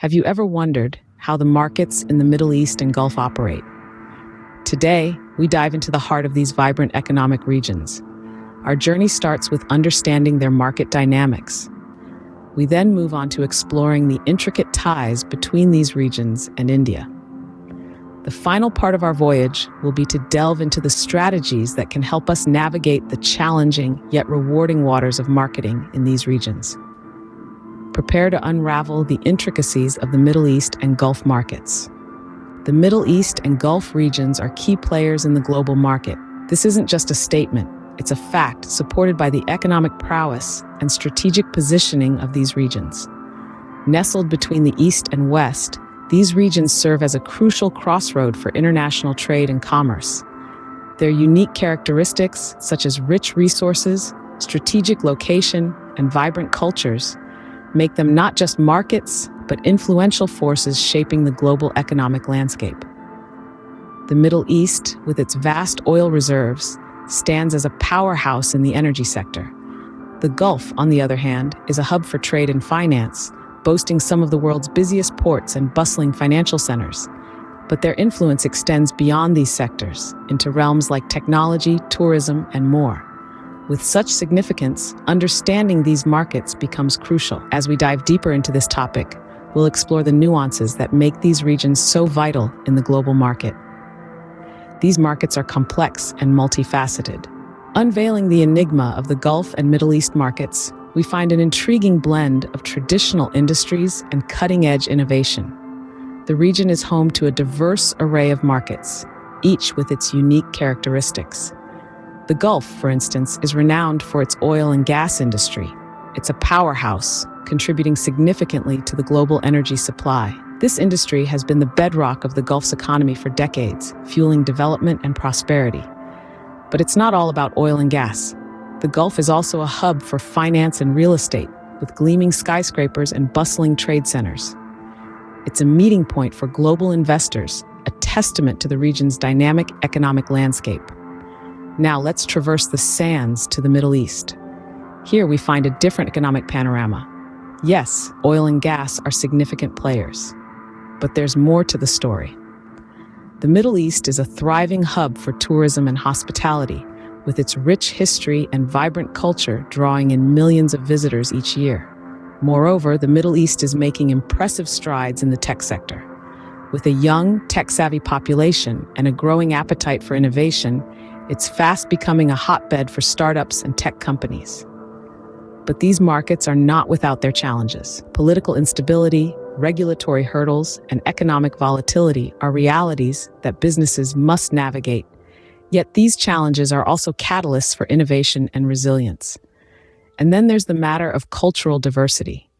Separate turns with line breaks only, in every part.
Have you ever wondered how the markets in the Middle East and Gulf operate? Today, we dive into the heart of these vibrant economic regions. Our journey starts with understanding their market dynamics. We then move on to exploring the intricate ties between these regions and India. The final part of our voyage will be to delve into the strategies that can help us navigate the challenging yet rewarding waters of marketing in these regions. Prepare to unravel the intricacies of the Middle East and Gulf markets. The Middle East and Gulf regions are key players in the global market. This isn't just a statement, it's a fact supported by the economic prowess and strategic positioning of these regions. Nestled between the East and West, these regions serve as a crucial crossroad for international trade and commerce. Their unique characteristics, such as rich resources, strategic location, and vibrant cultures, make them not just markets, but influential forces shaping the global economic landscape. The Middle East, with its vast oil reserves, stands as a powerhouse in the energy sector. The Gulf, on the other hand, is a hub for trade and finance, boasting some of the world's busiest ports and bustling financial centers. But their influence extends beyond these sectors, into realms like technology, tourism, and more. With such significance, understanding these markets becomes crucial. As we dive deeper into this topic, we'll explore the nuances that make these regions so vital in the global market. These markets are complex and multifaceted. Unveiling the enigma of the Gulf and Middle East markets, we find an intriguing blend of traditional industries and cutting-edge innovation. The region is home to a diverse array of markets, each with its unique characteristics. The Gulf, for instance, is renowned for its oil and gas industry. It's a powerhouse, contributing significantly to the global energy supply. This industry has been the bedrock of the Gulf's economy for decades, fueling development and prosperity. But it's not all about oil and gas. The Gulf is also a hub for finance and real estate, with gleaming skyscrapers and bustling trade centers. It's a meeting point for global investors, a testament to the region's dynamic economic landscape. Now let's traverse the sands to the Middle East. Here we find a different economic panorama. Yes, oil and gas are significant players, but there's more to the story. The Middle East is a thriving hub for tourism and hospitality, with its rich history and vibrant culture drawing in millions of visitors each year. Moreover, the Middle East is making impressive strides in the tech sector. With a young, tech-savvy population and a growing appetite for innovation, it's fast becoming a hotbed for startups and tech companies. But these markets are not without their challenges. Political instability, regulatory hurdles, and economic volatility are realities that businesses must navigate. Yet these challenges are also catalysts for innovation and resilience. And then there's the matter of cultural diversity.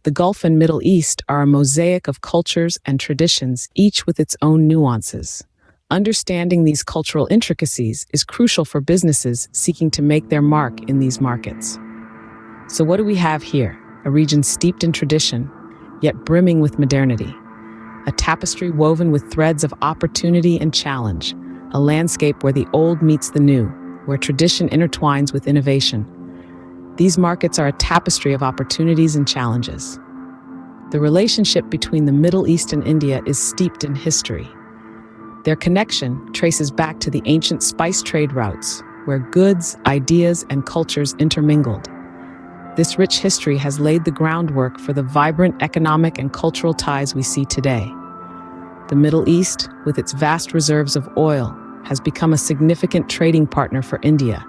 The Gulf and Middle East are a mosaic of cultures and traditions, each with its own nuances. Understanding these cultural intricacies is crucial for businesses seeking to make their mark in these markets. So what do we have here? A region steeped in tradition, yet brimming with modernity. A tapestry woven with threads of opportunity and challenge. A landscape where the old meets the new, where tradition intertwines with innovation. These markets are a tapestry of opportunities and challenges. The relationship between the Middle East and India is steeped in history. Their connection traces back to the ancient spice trade routes, where goods, ideas, and cultures intermingled. This rich history has laid the groundwork for the vibrant economic and cultural ties we see today. The Middle East, with its vast reserves of oil, has become a significant trading partner for India,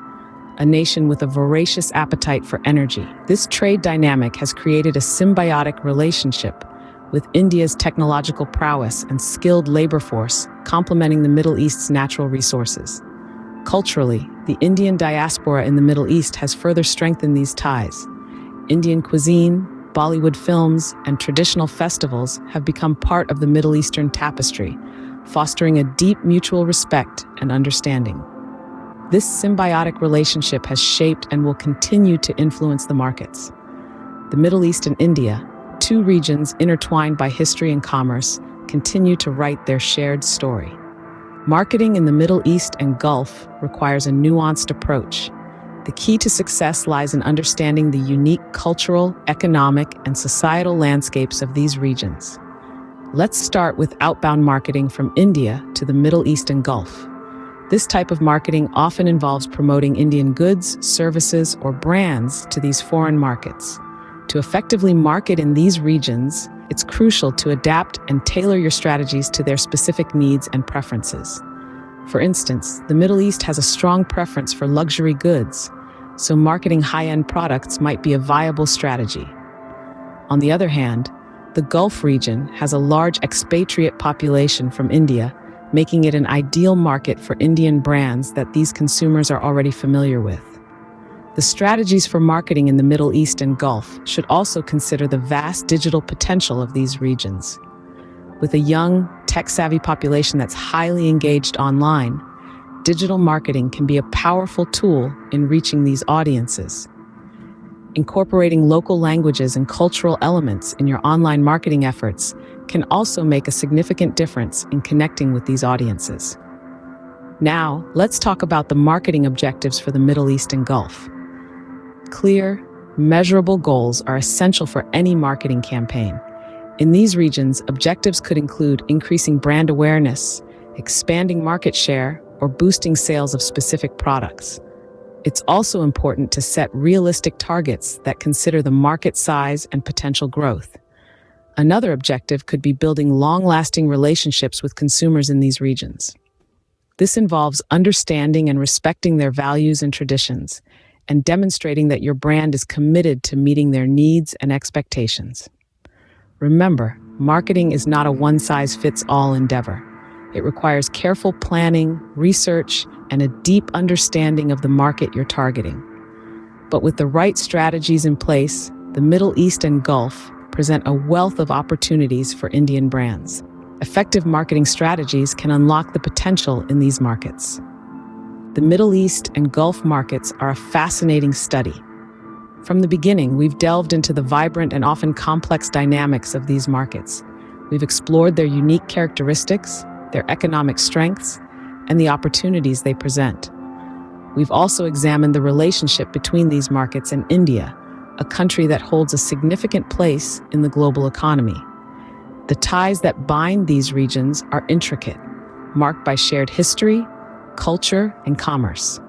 a nation with a voracious appetite for energy. This trade dynamic has created a symbiotic relationship, with India's technological prowess and skilled labor force complementing the Middle East's natural resources. Culturally, the Indian diaspora in the Middle East has further strengthened these ties. Indian cuisine, Bollywood films, and traditional festivals have become part of the Middle Eastern tapestry, fostering a deep mutual respect and understanding. This symbiotic relationship has shaped and will continue to influence the markets. The Middle East and India, two regions intertwined by history and commerce, continue to write their shared story. Marketing in the Middle East and Gulf requires a nuanced approach. The key to success lies in understanding the unique cultural, economic, and societal landscapes of these regions. Let's start with outbound marketing from India to the Middle East and Gulf. This type of marketing often involves promoting Indian goods, services, or brands to these foreign markets. To effectively market in these regions, it's crucial to adapt and tailor your strategies to their specific needs and preferences. For instance, the Middle East has a strong preference for luxury goods, so marketing high-end products might be a viable strategy. On the other hand, the Gulf region has a large expatriate population from India, making it an ideal market for Indian brands that these consumers are already familiar with. The strategies for marketing in the Middle East and Gulf should also consider the vast digital potential of these regions. With a young, tech-savvy population that's highly engaged online, digital marketing can be a powerful tool in reaching these audiences. Incorporating local languages and cultural elements in your online marketing efforts can also make a significant difference in connecting with these audiences. Now, let's talk about the marketing objectives for the Middle East and Gulf. Clear, measurable goals are essential for any marketing campaign. In these regions, objectives could include increasing brand awareness, expanding market share, or boosting sales of specific products. It's also important to set realistic targets that consider the market size and potential growth. Another objective could be building long-lasting relationships with consumers in these regions. This involves understanding and respecting their values and traditions, and demonstrating that your brand is committed to meeting their needs and expectations. Remember, marketing is not a one-size-fits-all endeavor. It requires careful planning, research, and a deep understanding of the market you're targeting. But with the right strategies in place, the Middle East and Gulf present a wealth of opportunities for Indian brands. Effective marketing strategies can unlock the potential in these markets. The Middle East and Gulf markets are a fascinating study. From the beginning, we've delved into the vibrant and often complex dynamics of these markets. We've explored their unique characteristics, their economic strengths, and the opportunities they present. We've also examined the relationship between these markets and India, a country that holds a significant place in the global economy. The ties that bind these regions are intricate, marked by shared history, culture, and commerce.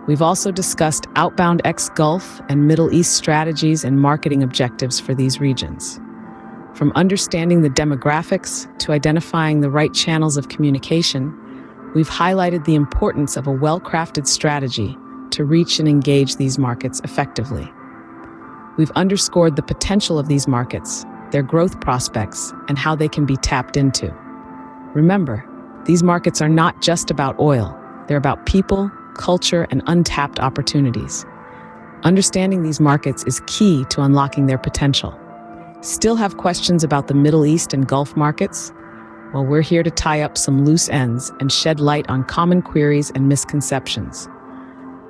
We've also discussed outbound ex-Gulf and Middle East strategies and marketing objectives for these regions. From understanding the demographics to identifying the right channels of communication, we've highlighted the importance of a well-crafted strategy to reach and engage these markets effectively. We've underscored the potential of these markets, their growth prospects, and how they can be tapped into. Remember, these markets are not just about oil. They're about people, culture, and untapped opportunities. Understanding these markets is key to unlocking their potential. Still have questions about the Middle East and Gulf markets? Well, we're here to tie up some loose ends and shed light on common queries and misconceptions.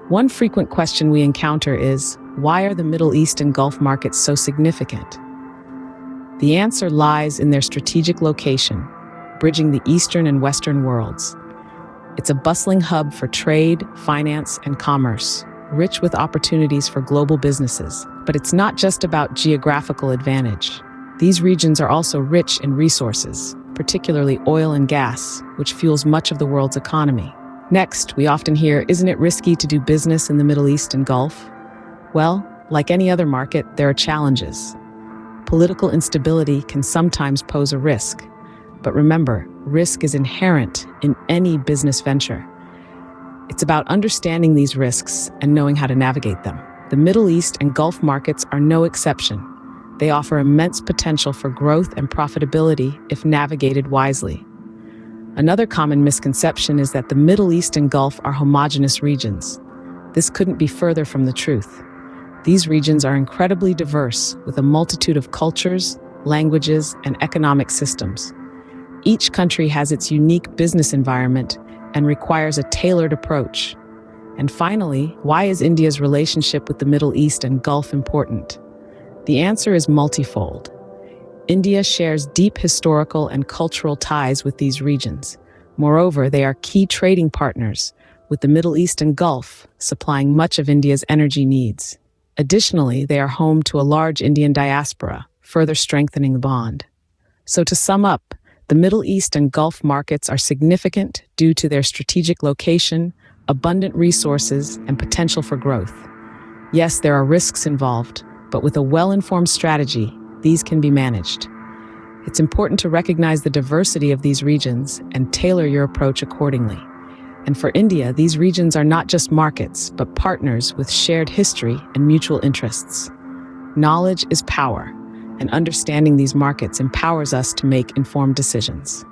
One frequent question we encounter is, why are the Middle East and Gulf markets so significant? The answer lies in their strategic location, bridging the Eastern and Western worlds. It's a bustling hub for trade, finance, and commerce, rich with opportunities for global businesses. But it's not just about geographical advantage. These regions are also rich in resources, particularly oil and gas, which fuels much of the world's economy. Next, we often hear, isn't it risky to do business in the Middle East and Gulf? Well, like any other market, there are challenges. Political instability can sometimes pose a risk. But remember, risk is inherent in any business venture. It's about understanding these risks and knowing how to navigate them. The Middle East and Gulf markets are no exception. They offer immense potential for growth and profitability if navigated wisely. Another common misconception is that the Middle East and Gulf are homogeneous regions. This couldn't be further from the truth. These regions are incredibly diverse, with a multitude of cultures, languages, and economic systems. Each country has its unique business environment and requires a tailored approach. And finally, why is India's relationship with the Middle East and Gulf important? The answer is multifold. India shares deep historical and cultural ties with these regions. Moreover, they are key trading partners, with the Middle East and Gulf supplying much of India's energy needs. Additionally, they are home to a large Indian diaspora, further strengthening the bond. So to sum up, the Middle East and Gulf markets are significant due to their strategic location, abundant resources, and potential for growth. Yes, there are risks involved, but with a well-informed strategy, these can be managed. It's important to recognize the diversity of these regions and tailor your approach accordingly. And for India, these regions are not just markets, but partners with shared history and mutual interests. Knowledge is power, and understanding these markets empowers us to make informed decisions.